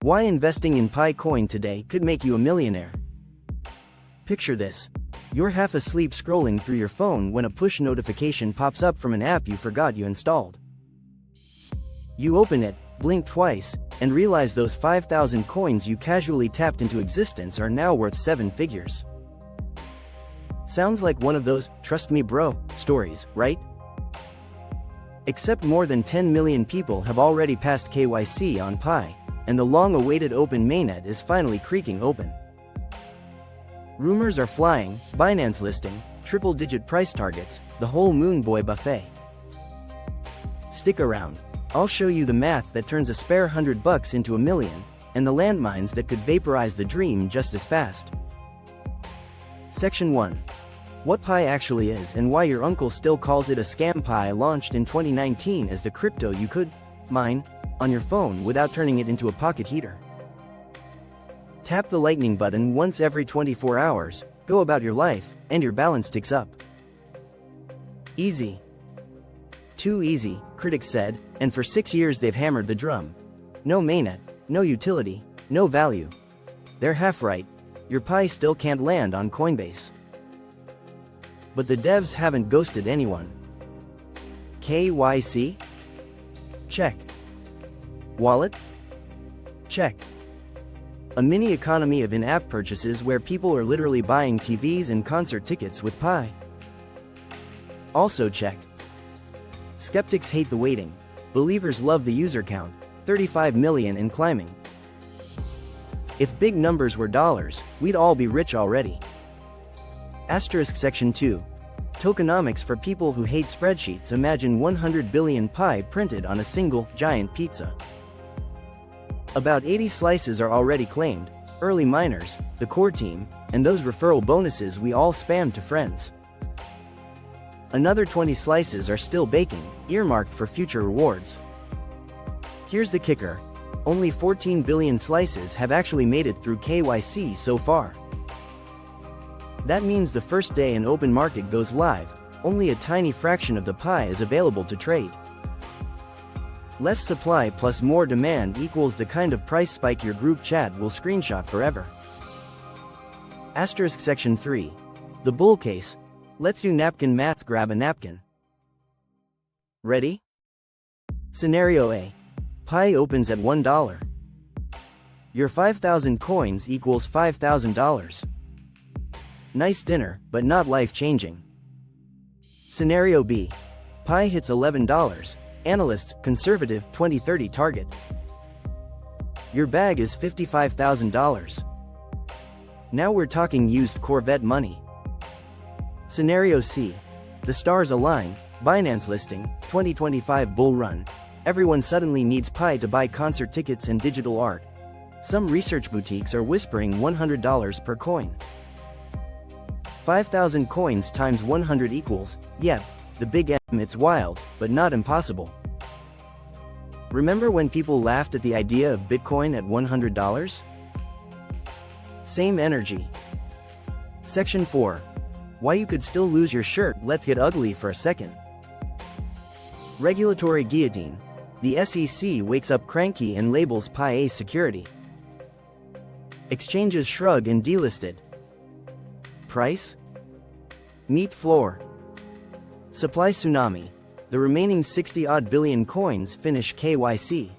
Why investing in Pi coin today could make you a millionaire. Picture this. You're half asleep scrolling through your phone when a push notification pops up from an app you forgot you installed. You open it, blink twice, and realize those 5,000 coins you casually tapped into existence are now worth 7 figures. Sounds like one of those "trust me bro" stories, right? Except more than 10 million people have already passed KYC on Pi, and the long-awaited open mainnet is finally creaking open. Rumors are flying, Binance listing, triple-digit price targets, the whole Moon Boy buffet. Stick around. I'll show you the math that turns a spare $100 into $1 million, and the landmines that could vaporize the dream just as fast. Section 1. What Pi actually is and why your uncle still calls it a scam. Pi launched in 2019 as the crypto you could mine on your phone without turning it into a pocket heater. Tap the lightning button once every 24 hours, go about your life, and your balance ticks up. Easy. Too easy, critics said, and for 6 years they've hammered the drum. No mainnet, no utility, no value. They're half right. Your Pi still can't land on Coinbase. But the devs haven't ghosted anyone. KYC? Check. Wallet? Check. A mini economy of in-app purchases where people are literally buying TVs and concert tickets with Pi. Also checked. Skeptics hate the waiting. Believers love the user count, 35 million and climbing. If big numbers were dollars, we'd all be rich already. Asterisk Section 2. Tokenomics for people who hate spreadsheets. Imagine 100 billion Pi printed on a single, giant pizza. About 80 slices are already claimed, early miners, the core team, and those referral bonuses we all spam to friends. Another 20 slices are still baking, earmarked for future rewards. Here's the kicker. Only 14 billion slices have actually made it through KYC so far. That means the first day an open market goes live, only a tiny fraction of the Pi is available to trade. Less supply plus more demand equals the kind of price spike your group chat will screenshot forever. Asterisk Section 3. The bull case. Let's do napkin math. Grab a napkin. Ready? Scenario A. Pi opens at $1. Your 5,000 coins equals $5,000. Nice dinner, but not life-changing. Scenario B. Pi hits $11. Analysts, conservative, 2030 target. Your bag is $55,000. Now we're talking used Corvette money. Scenario C. The stars align, Binance listing, 2025 bull run. Everyone suddenly needs Pi to buy concert tickets and digital art. Some research boutiques are whispering $100 per coin. 5,000 coins times 100 equals, yep, the big M. It's wild, but not impossible. Remember when people laughed at the idea of Bitcoin at $100? Same energy. Section 4. Why you could still lose your shirt. Let's get ugly for a second. Regulatory guillotine. The SEC wakes up cranky and labels Pi a security. Exchanges shrug and delisted. Price? Meet floor. Supply tsunami. The remaining 60-odd billion coins finish KYC.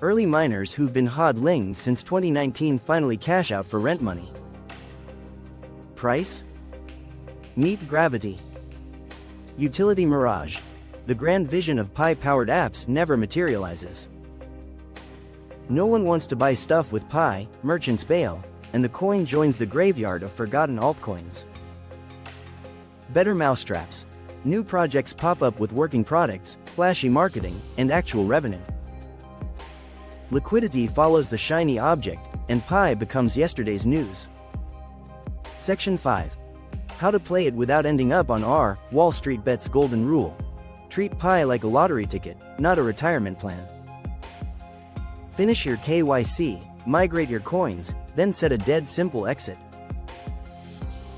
Early miners who've been hodling since 2019 finally cash out for rent money. Price? Meet gravity. Utility mirage. The grand vision of Pi-powered apps never materializes. No one wants to buy stuff with Pi, merchants bail, and the coin joins the graveyard of forgotten altcoins. Better mousetraps. New projects pop up with working products, flashy marketing, and actual revenue. Liquidity follows the shiny object, and Pi becomes yesterday's news. Section 5. How to play it without ending up on R. Wall Street Bet's golden rule. Treat Pi like a lottery ticket, not a retirement plan. Finish your KYC, migrate your coins, then set a dead simple exit.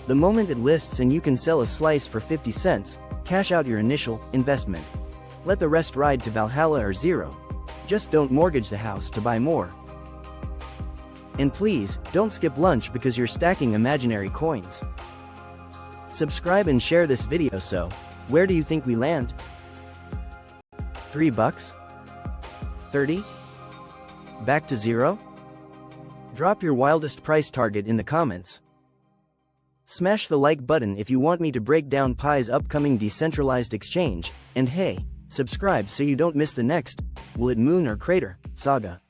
The moment it lists and you can sell a slice for 50 cents, cash out your initial investment. Let the rest ride to Valhalla or zero. Just don't mortgage the house to buy more. And please, don't skip lunch because you're stacking imaginary coins. Subscribe and share this video. So, where do you think we land? $3? 30? Back to zero? Drop your wildest price target in the comments. Smash the like button if you want me to break down Pi's upcoming decentralized exchange, and hey, subscribe so you don't miss the next Will It Moon or Crater saga.